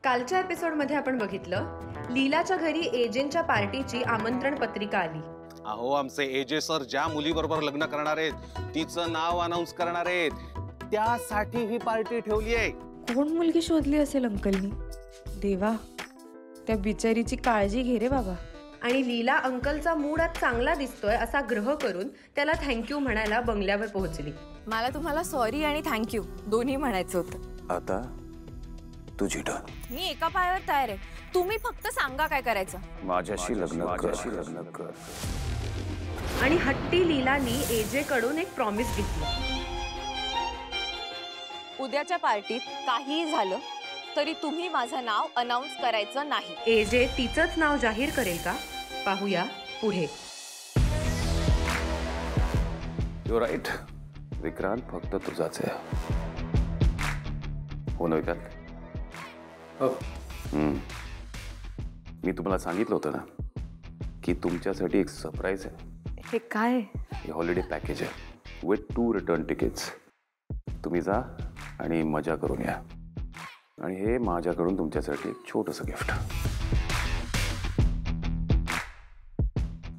कालच्या एपिसोडमध्ये आपण बघितलं लीलाच्या घरी एजेंटच्या पार्टीची आमंत्रण पत्रिका आली. अहो आमचे एजे सर ज्या मुलीबरोबर लग्न करणार आहेत तिचं नाव अनाउन्स करणार आहेत, त्यासाठी ही पार्टी ठेवली आहे. कोण मुलगी शोधली असेल अंकलनी? देवा, त्या बिचारीची काळजी घे रे बाबा. आणि लीला अंकलचा मूड आज चांगला दिसतोय असा ग्रह करून त्याला थँक्यू म्हणायला बंगल्यावर पोहोचली. मला तुम्हाला सॉरी आणि थँक्यू दोन्ही म्हणायचं होतं. आता तुझी टर्न. मी एका पायावर तयार आहे, तुम्ही फक्त सांगा काय करायचं. माझ्याशी लग्न कर. आणि हट्टी लीलानी एजे कडून एक प्रॉमिस घेतली. उद्याच्या पार्टीत काहीही झालं तरी तुम्ही माझं नाव अनाउन्स करायचं नाही. एजे तिचंच नाव जाहीर करेल का? पाहूया पुढे. यू राईट विक्रांत, फक्त तुझाच आहे. हो ना विक्रांत? हो. मी तुम्हाला सांगितलं होतं ना की तुमच्यासाठी एक सरप्राईज आहे. हे काय? हे हॉलिडे पॅकेज आहे विथ 2 रिटर्न तिकीट्स. तुम्ही जा आणि मजा करून या. आणि हे माझ्याकडून तुमच्यासाठी एक छोटंसं गिफ्ट.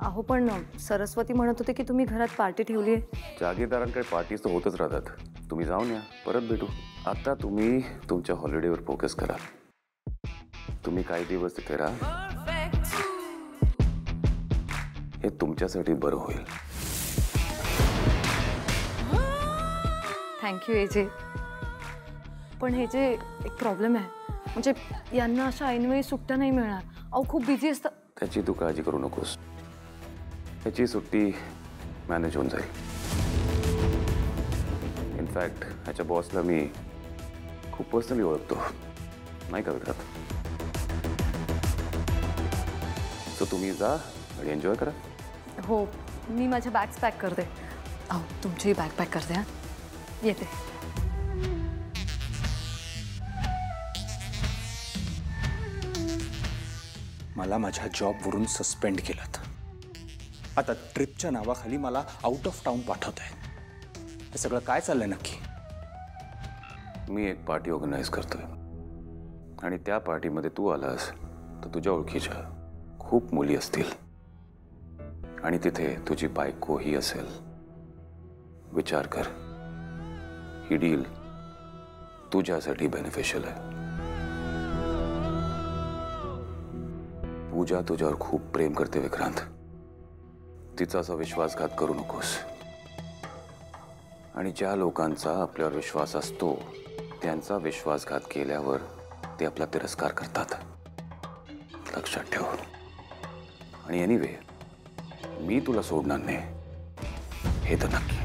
अहो पण सरस्वती म्हणत होते की तुम्ही घरात पार्टी ठेवली आहे. जागीरदारांकडे पार्टीज तर होतच राहतात. तुम्ही जाऊन या, परत भेटू. आता तुम्ही तुमच्या हॉलिडेवर फोकस करा. तुम्ही काही दिवस तिथे राहा, हे तुमच्यासाठी बरं होईल. Thank you AJ. पण हे जे एक प्रॉब्लेम आहे, म्हणजे यांना अशा ऐनवेळी सुट्ट्या नाही मिळणार. अहो खूप बिझी असतं. त्याची तू काळजी करू नकोस. त्याची सुट्टी मॅनेज होऊन जाईल. इनफॅक्ट ह्याच्या बॉसला मी खूप पर्सनली ओळखतो, नाही का विक्रांत? सो तुम्ही जा आणि एन्जॉय करा. हो, मी माझ्या बॅग्स पॅक करते. अहो तुमचीही बॅग पॅक करते. हां, येते. मला माझ्या जॉबवरून सस्पेंड केलं. आता ट्रिपच्या नावाखाली मला आउट ऑफ टाउन पाठवत आहे. हे सगळं काय चाललंय नक्की? मी एक पार्टी ऑर्गनाईज करतोय आणि त्या पार्टीमध्ये तू आलास तर तुझ्या ओळखीच्या खूप मुली असतील आणि तिथे तुझी बायकोही असेल. विचार कर, ही डील तुझ्यासाठी बेनिफिशियल आहे. पूजा तुझ्यावर खूप प्रेम करते विक्रांत. तिचा असा विश्वासघात करू नकोस. आणि ज्या लोकांचा आपल्यावर विश्वास असतो त्यांचा विश्वासघात केल्यावर ते आपला तिरस्कार करतात. लक्षात ठेव. आणि एनिवे मी तुला सोडणार नाही, हे तर नक्की.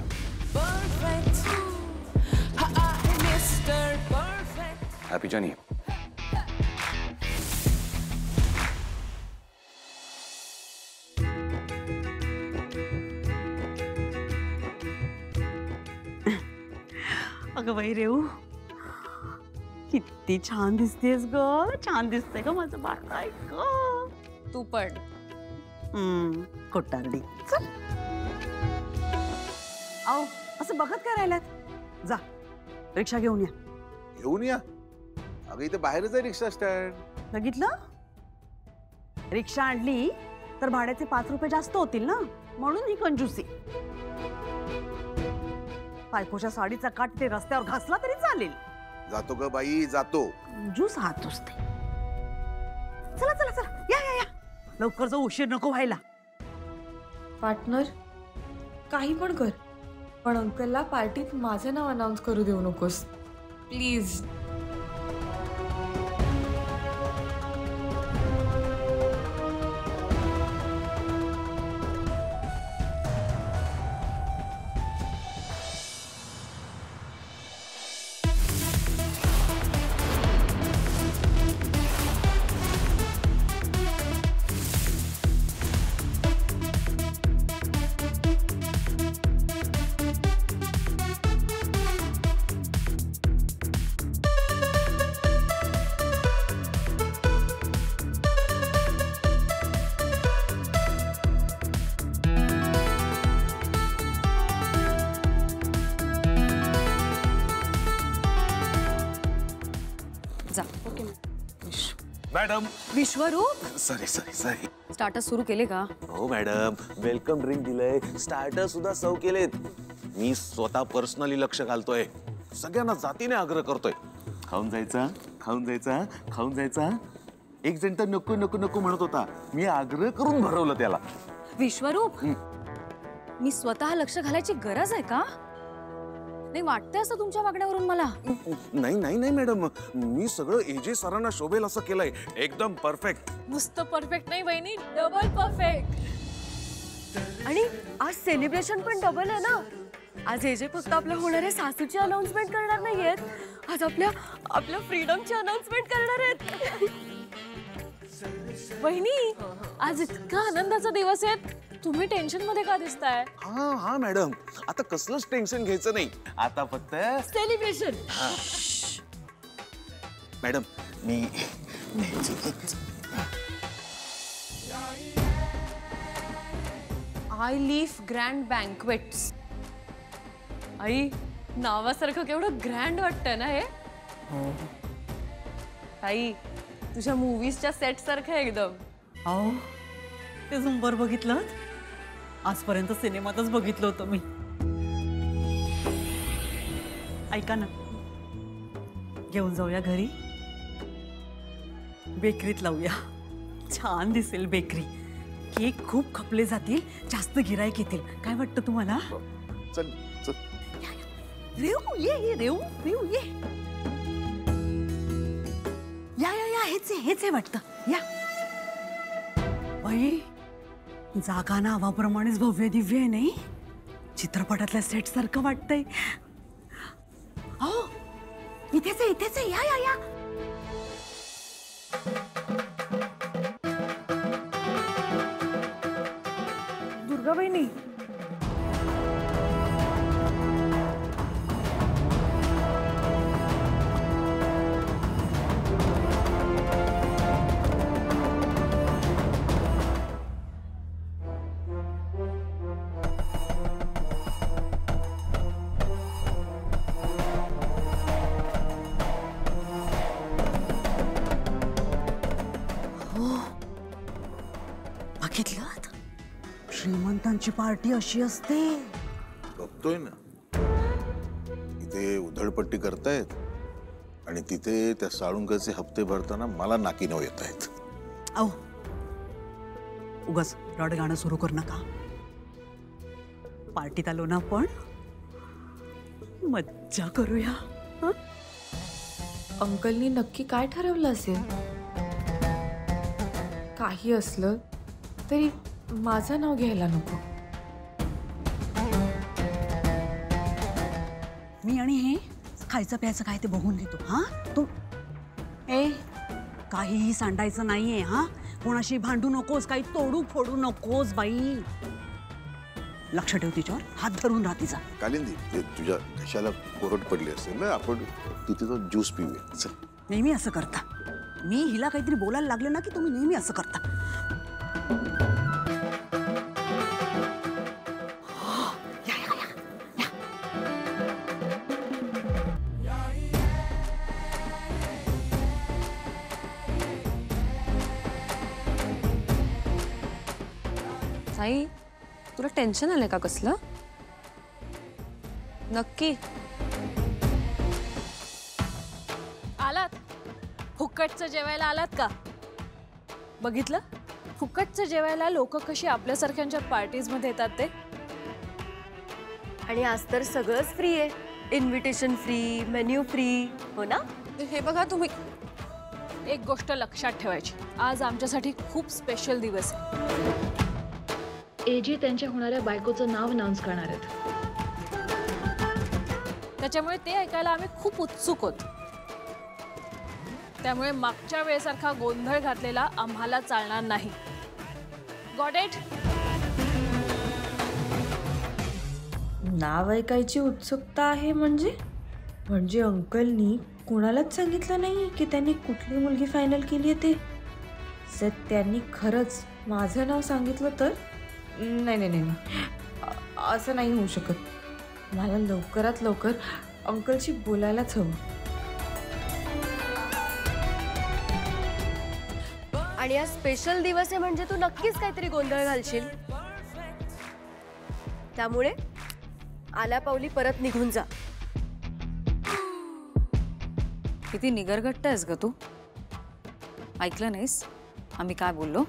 Happy journey. अगं बाई रेऊ, किती छान दिसतेस ग. छान दिसते ग माझं बाळ. काय ग तू पण. कोटारडी. चल. आओ, असं बघत काय राहिलात? जा रिक्षा घेऊन या. घेऊन या? अगं इथे बाहेरच आहे रिक्षा स्टँड. बघितलं? रिक्षा आणली तर भाड्याचे 5 रुपये जास्त होतील ना, म्हणून ही कंजूसी. बायकोच्या साडीचा काट ते रस्त्यावर घासला तरी चालेल. जातो ग बाई, जातो. कंजूस हात असते. चला चला चला, या या या, लवकर जाऊ, उशीर नको व्हायला. पार्टनर काही पण कर, पण अंकलला पार्टीत माझं नाव अनाउन्स करू देऊ नकोस please. Madam Vishwaroop sorry sorry sorry. Starter सुरू केले का? हो मॅडम, वेलकम ड्रिंक दिलंय, स्टार्टर सुद्धा सर्व केलेत. मी स्वतः पर्सनली लक्ष घालतोय, सगळ्यांना जातीने आग्रह करतोय. खाऊन जायचा, खाऊन जायचा, खाऊन जायचा. एक जण तर नको नको नको म्हणत होता, मी आग्रह करून भरवलं त्याला. विश्वरूप मी स्वतः लक्ष घालायची गरज आहे का? नाही वाटतंय असं तुमच्या वागण्यावरून मला. नाही नाही नाही मॅडम, मी सगळं एजे सरांना शोभेल असं केलंय, एकदम परफेक्ट. नुसतं परफेक्ट नाही वहिनी, डबल परफेक्ट. आणि आज सेलिब्रेशन पण डबल आहे ना. आज एजे फक्त आपल्या होणाऱ्या सासूची अनाउन्समेंट करणार नाहीयेत, आज आपल्या फ्रीडमची अनाउन्समेंट करणार आहेत. वहिनी आज इतका आनंदाचा दिवस आहे, तुम्ही टेन्शन मध्ये का दिसताय? हा हा मॅडम, आता कसलंच टेन्शन घ्यायचं नाही, आता फक्त सेलिब्रेशन. मॅडम मी आय लीफ ग्रँड बँक्वेट्स. आई नावासारखं केवढं ग्रँड वाटतं ना हे. आई तुझ्या मूवीजच्या सेट सारखं आहे एकदम. अहो ते झुंबर बघितलं? आजपर्यंत सिनेमातच बघितलं होतं मी. ऐका ना, घेऊन जाऊया घरी, बेकरीत लावूया. छान दिसेल बेकरी. केक खूप खपले जातील, जास्त गिराईक येतील. काय वाटतं तुम्हाला? चल चल. रेऊ ये रेऊ रेऊ ये. या या या, हेच आहे वाटतं. या बाई, जागा नावाप्रमाणेच भव्य दिव्य आहे नाही? चित्रपटातल्या सेट सारखं वाटतंय. हो इथेच आहे. या या या. दुर्गा बहिणी, श्रीमंतांची पार्टी अशी असते. बघतोय ना, इथे उधळपट्टी करतायत आणि तिथे त्या साळुंकाचे हप्ते भरताना मला नाकीनव येत आहेत. अहो उगाच रड गाणं सुरू करू नका. पार्टीत आलो ना आपण, मज्जा करूया. अंकलनी नक्की काय ठरवलं असेल? काही असलं तरी माझं नाव घ्यायला नको. मी आणि हे खायचं प्यायचं काय ते बघून घेतो. हा तू काहीही सांडायचं नाहीये. हा कोणाशी भांडू नकोस, काही तोडू फोडू नकोस बाई. लक्ष ठेव तिच्यावर, हात धरून राहा तिचा. कालिंदी, ते तुझ्या घशाला कोरड पडली असेल ना, आपण तिथे तो ज्यूस पिऊया. चल. नेहमी असं करता. मी हिला काहीतरी बोलायला लागले ना की तुम्ही नेहमी असं करता. साई तुला टेन्शन आलंय का कसलं? नक्की आलात? फुकटचं जेवायला आलात का? बघितलं फुकटचं जेवायला लोक कशी आपल्यासारख्यांच्या पार्टीज मध्ये येतात ते. आणि आज तर सगळंच फ्री आहे. Invitation free, menu free. हो ना? हे बघा तुम्ही, एक गोष्ट लक्षात ठेवायची, आज आमच्यासाठी खूप स्पेशल दिवस आहे. एजी त्यांच्या होणाऱ्या बायकोचं नाव अनाउन्स करणार आहेत. त्याच्यामुळे ते ऐकायला आम्ही खूप उत्सुक होतो. त्यामुळे मागच्या वेळेसारखा गोंधळ घातलेला आम्हाला चालणार नाही. Got it? नाव ऐकायची उत्सुकता आहे म्हणजे अंकलनी कोणालाच सांगितलं नाही की त्यांनी कुठली मुलगी फायनल केली आहे ते. जर त्यांनी खरंच माझं नाव सांगितलं तर नाही असं नाही होऊ शकत. मला लवकरात लवकर अंकलशी बोलायलाच हवं. आणि आज स्पेशल दिवस आहे म्हणजे तू नक्कीच काहीतरी गोंधळ घालशील. त्यामुळे आल्या पावली परत निघून जा. किती निगरगट्ट आहेस ग तू. ऐकलं नाहीस आम्ही काय बोललो.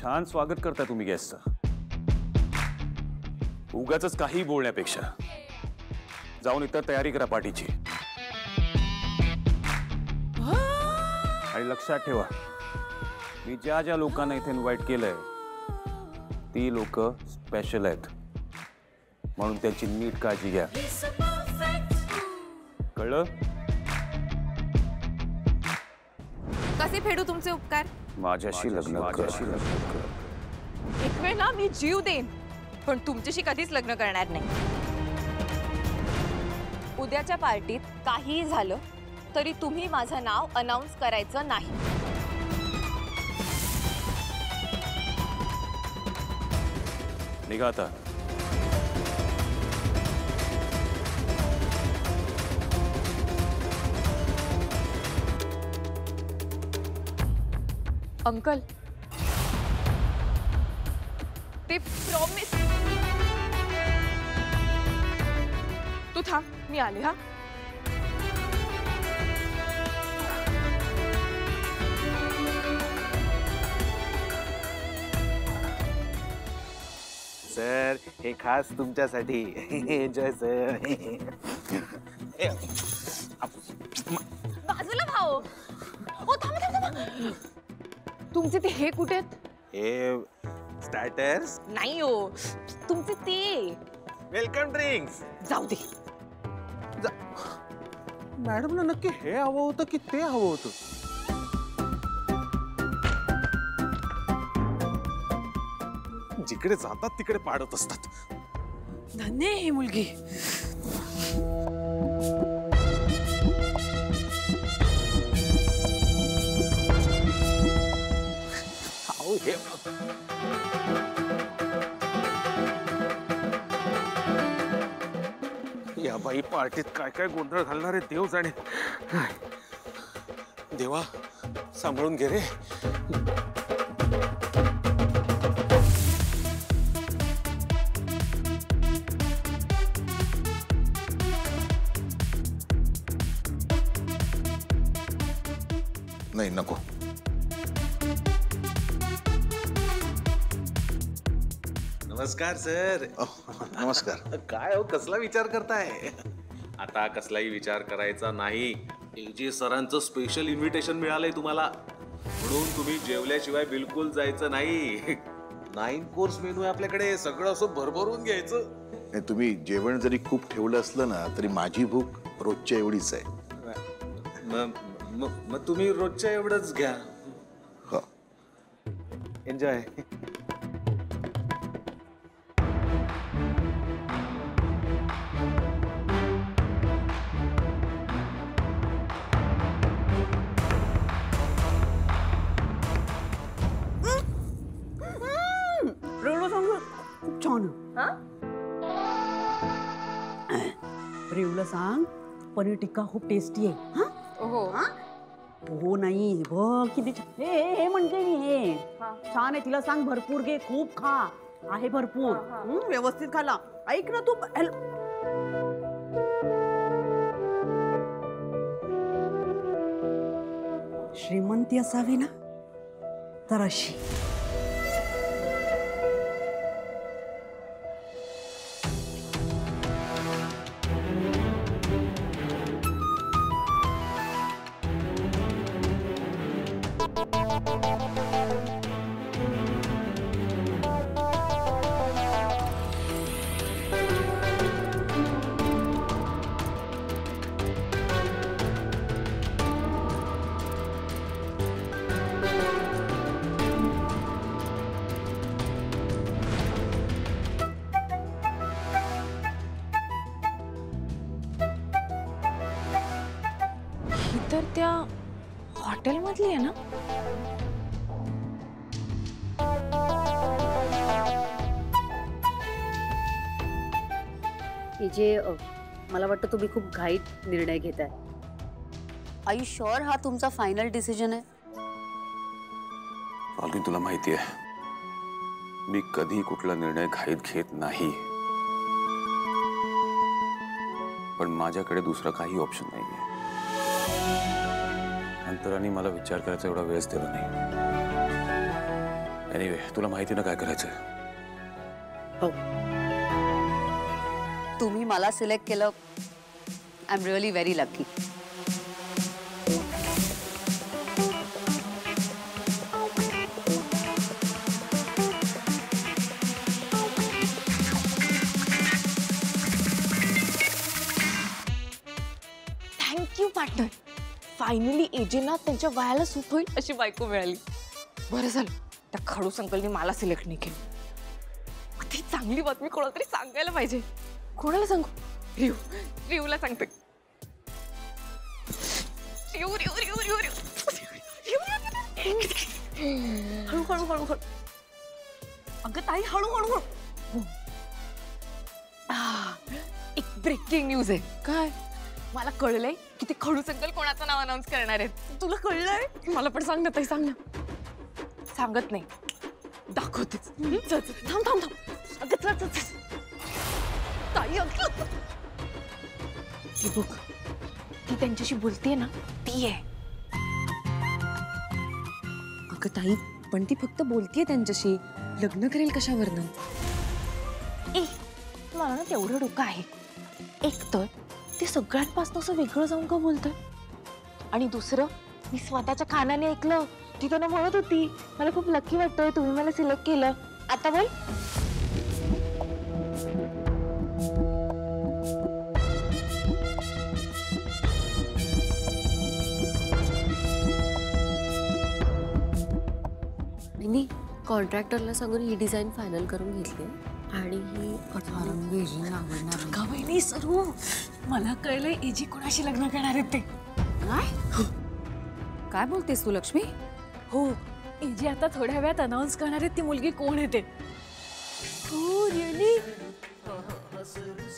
छान स्वागत करताय तुम्ही गेस्टचं. उगाच काही बोलण्यापेक्षा जाऊन इथं तयारी करा पार्टीची. आणि लक्षात ठेवा मी ज्या ज्या लोकांना इथे इन्व्हाइट केलंय ती लोक स्पेशल आहेत म्हणून त्यांची नीट काळजी घ्या. कळलं. कसे फेडू तुमचे उपकार. माझ्याशी लग्न कर. एक वेळ ना मी जीव देईन पण तुमच्याशी कधीच लग्न करणार नाही. उद्याच्या पार्टीत काहीही झालं तरी तुम्ही माझं नाव अनाउन्स करायचं नाही. निघा आता. अंकल ते प्रॉमिस. तू थांब मी आले. हा सर हे खास तुमच्यासाठी. Enjoy sir. बाजूला भाऊ. ओ थांबा. तुमचे ते हे कुठे आहेत. हे स्टार्टर्स नाही हो तुमचे ते वेलकम ड्रिंक्स. जाऊ दे. मॅडमला नक्की हे हवं होतं की ते हवं होतं. जिकडे जातात तिकडे पाडत असतात. धन्य आहे ही मुलगी. या बाई पार्टीत काय काय गोंधळ घालणार आहे देव जाणे. देवा सांभाळून घे रे. नाही नको. नमस्कार सर. नमस्कार. काय हो कसला विचार करताय. आता कसलाही विचार करायचा नाही. एजे सरांचं स्पेशल इन्व्हिटेशन मिळालंय तुम्हाला म्हणून तुम्ही जेवल्याशिवाय बिलकुल जायचं नाही. 9 कोर्स मेनू आहे आपल्याकडे. सगळं असं भरभरून घ्यायचं. नाही, तुम्ही जेवण जरी खूप ठेवलं असलं ना तरी माझी भूक रोजच्या एवढीच आहे. मग तुम्ही रोजच्या एवढंच घ्या. हो. एन्जॉय. खूप छान. रेवला सांग पनीर टिक्का खूप टेस्टी आहे. हो नाही बघ किती हे म्हणजे हे छान आहे. तिला सांग भरपूर घे खूप खा. आहे भरपूर. व्यवस्थित खाला. ऐक ना तू. श्रीमंती असावी ना तर अशी. तर त्या हॉटेलमधली आहे ना? जे मला वाटतं तुम्ही खूप घाईत निर्णय घेताय. आर यू शुअर हा तुमचा फायनल डिसिजन आहे? फाल्गुनी, तुला माहिती आहे मी कधी कुठला निर्णय घाईत घेत नाही, पण माझ्याकडे दुसरा काही ऑप्शन नाहीये. अंतराने मला विचार करायचा एवढा वेळच दिला नाही. एनिवे, तुला माहिती ना काय करायचंय? हो, तुम्ही मला सिलेक्ट केलं. I am really very lucky. Thank you partner. Finally एजेला त्यांच्या वयाला सूट होईल अशी बायको मिळाली. बरं झालं त्या खडूस अंकलनी मला सिलेक्ट नाही केलं. ती चांगली बातमी कोणाला तरी सांगायला पाहिजे. कोणाला सांगू? रिवला सांगते. रिव रिव रिव रिव रिव. हळू हळू हळू हळू. अगं ताई, हळू हळू हळू. एक ब्रेकिंग न्यूज आहे. काय? मला कळलंय की ते खडूस अंकल कोणाचं नाव अनाउन्स करणार आहेत. तुला कळलंय? मला पण सांग ना ताई, सांग ना. सांगत नाही, दाखवतेच. थांब थांब थांब. अगं चल चल चल. ताई अगं ती बघ, ती त्यांच्याशी बोलतेय ना, ती आहे. अगं ताई, पण ती फक्त बोलतेय त्यांच्याशी, लग्न करेल कशावरनं? ए, मला ना तेवढं डोकं आहे. एक तर ते सगळ्यांपासून असं वेगळं जाऊन का बोलतंय, आणि दुसरं मी स्वतःच्या कानाने ऐकलं, ती त्यांना म्हणत होती मला खूप लकी वाटतंय तुम्ही मला सिलेक्ट केलं. आता बोल. मी कॉन्ट्रॅक्टरला सांगून ही डिझाईन फायनल करून घेतली आणि ही का बहिणी सरू, मला कळलंय एजी कोणाशी लग्न करणार आहेत ते. काय काय बोलतेस तू लक्ष्मी? हो, एजी आता थोड्या वेळात अनाउन्स करणार आहेत ती मुलगी कोण येते. हो रिअली?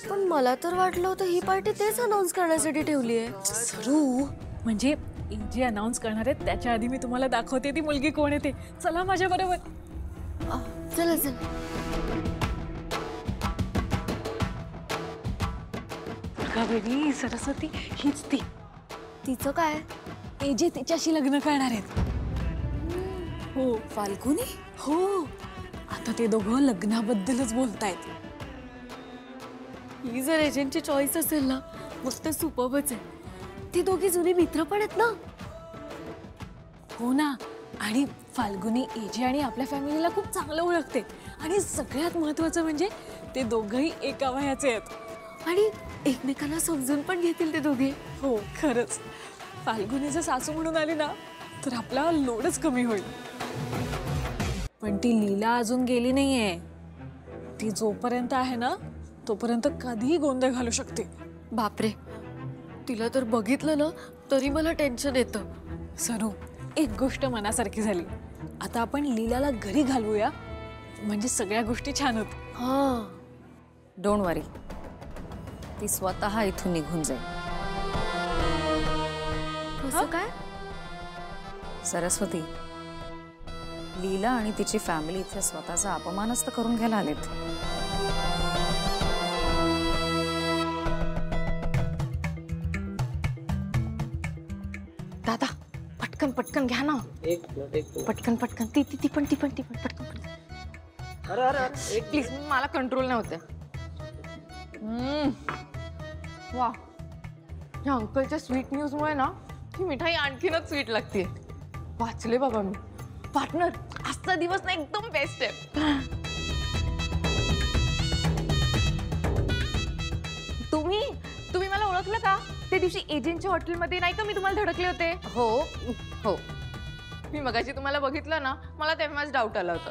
पण मला तर वाटलं होतं ही पार्टी तेच अनाउन्स करण्यासाठी ठेवली आहे. सरू, म्हणजे एजी अनाउन्स करणार आहेत त्याच्या आधी मी तुम्हाला दाखवते ती मुलगी कोण येते. चला माझ्या बरोबर. चला चला. का बेबी, सरस्वती हीच ती. तिचं काय? एजे तिच्याशी लग्न करणार आहेत. हो. फाल्गुनी? हो, आता ते दोघं लग्नाबद्दलच बोलतायत. ही जर एजंटची चॉईस असेल ना, मग ते सुपर्बच आहे. ती दोघी जुनी मित्र पण आहेत ना. हो ना, आणि फाल्गुनी एजे आणि आपल्या फॅमिलीला खूप चांगलं ओळखते, आणि सगळ्यात महत्वाचं म्हणजे ते दोघंही एका वयाचे आहेत आणि एकमेकांना समजून पण घेतील ते दोघे. हो खरंच. फाल्गुनी जर सासू म्हणून आली ना तर आपला लोडच कमी होईल. पण ती लीला अजून गेली नाहीये. ती जोपर्यंत आहे ना तोपर्यंत कधीही गोंधळ घालू शकते. बापरे, तिला तर बघितलं ना तरी मला टेन्शन येतं. सरू, एक गोष्ट मनासारखी झाली. आता आपण लीलाला घरी घालवूया, म्हणजे सगळ्या गोष्टी छान होत. हा, डोंट वरी, ती स्वतः इथून निघून जाईल. कसं काय? सरस्वती, लीला आणि तिची फॅमिली इथे स्वतःचा अपमानच तर करून घ्यायला आलेत. दादा, पटकन पटकन घ्या ना. पटकन पटकन. ती पण पटकन पटकन. अरे प्लीज, मला कंट्रोल नाही होते. वा, या अंकलच्या स्वीट न्यूजमुळे ना ही मिठाई आणखीनच स्वीट लागते. वाचले बाबा मी. पार्टनर, आजचा दिवस ना एकदम बेस्ट आहे. तुम्ही मला ओळखलं का? त्या दिवशी एजंटच्या हॉटेलमध्ये नाही का मी तुम्हाला धडकले होते. हो हो, मी मगाशी तुम्हाला बघितलं ना, मला तेव्हाच डाऊट आला होता.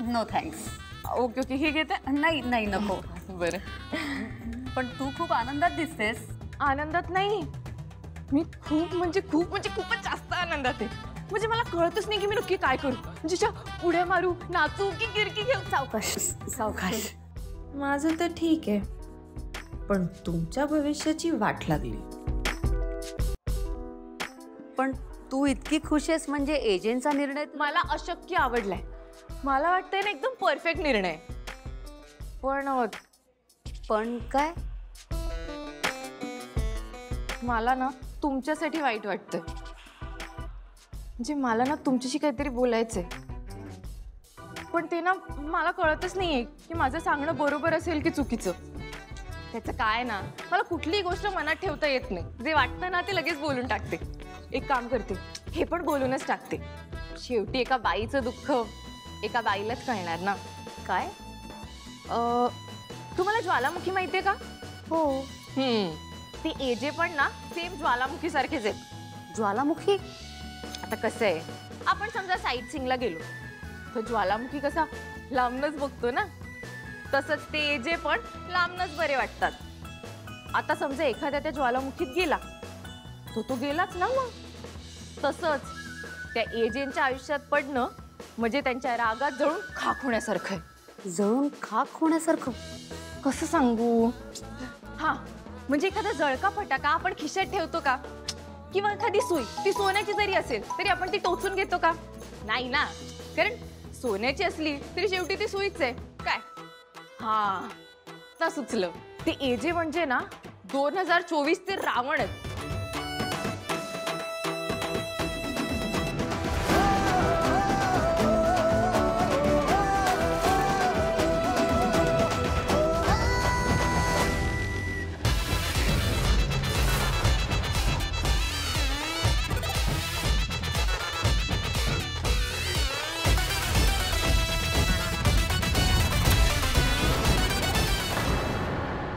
No thanks. ओके ओके, हे घेते. नाही नाही, नको. बरं. पण तू खूप आनंदात दिसतेस. आनंदात नाही, मी खूपच जास्त आनंदात आहे. म्हणजे मला कळतच नाही की मी नक्की काय करू. म्हणजे उड्या मारू, नाचू की गिरकी घेऊ. सावकाश सावकाश. माझं तर ठीक आहे, पण तुमच्या भविष्याची वाट लागली. पण तू इतकी खुश आहेस म्हणजे एजंटचा निर्णय मला अशक्य आवडलाय. मला वाटतंय ना एकदम परफेक्ट निर्णय. पण काय? मला ना तुमच्यासाठी वाईट वाटतंय. म्हणजे मला ना तुमच्याशी काहीतरी बोलायचंय, पण ते ना मला कळतच नाहीये की माझं सांगणं बरोबर असेल की चुकीचं. त्याचं काय ना, मला कुठलीही गोष्ट मनात ठेवता येत नाही. जे वाटतं ना ते लगेच बोलून टाकते. एक काम करते, हे पण बोलूनच टाकते. शेवटी एका बाईचं दुःख एका बाईलाच कळणार ना. काय? तुम्हाला ज्वालामुखी माहितीये का? हो. ते एजे पण ना सेम ज्वालामुखी सारखेच आहेत. ज्वालामुखी? आता कसं आहे, आपण समजा साईट सीइंगला गेलो तर ज्वालामुखी कसा लांबनच बघतो ना, तसंच ते एजे पण लांबनच बरे वाटतात. आता समजा एखाद्या त्या ज्वालामुखीत गेला तो गेलाच ना. मग तसंच त्या एजेंच्या आयुष्यात पडणं म्हणजे त्यांच्या रागात जळून खाक होण्यासारखं आहे. जळून खाक होण्यासारखं? कसं सांगू? हा, म्हणजे एखादा जळका फटाका आपण खिशात ठेवतो का, किंवा एखादी सुई, ती सोन्याची जरी असेल तरी आपण ती टोचून घेतो का? नाही ना, कारण सोन्याची असली तरी शेवटी ती सुईच आहे काय. हा, आता सुचलं. ते एजे म्हणजे ना 2024 ते रावण आहेत.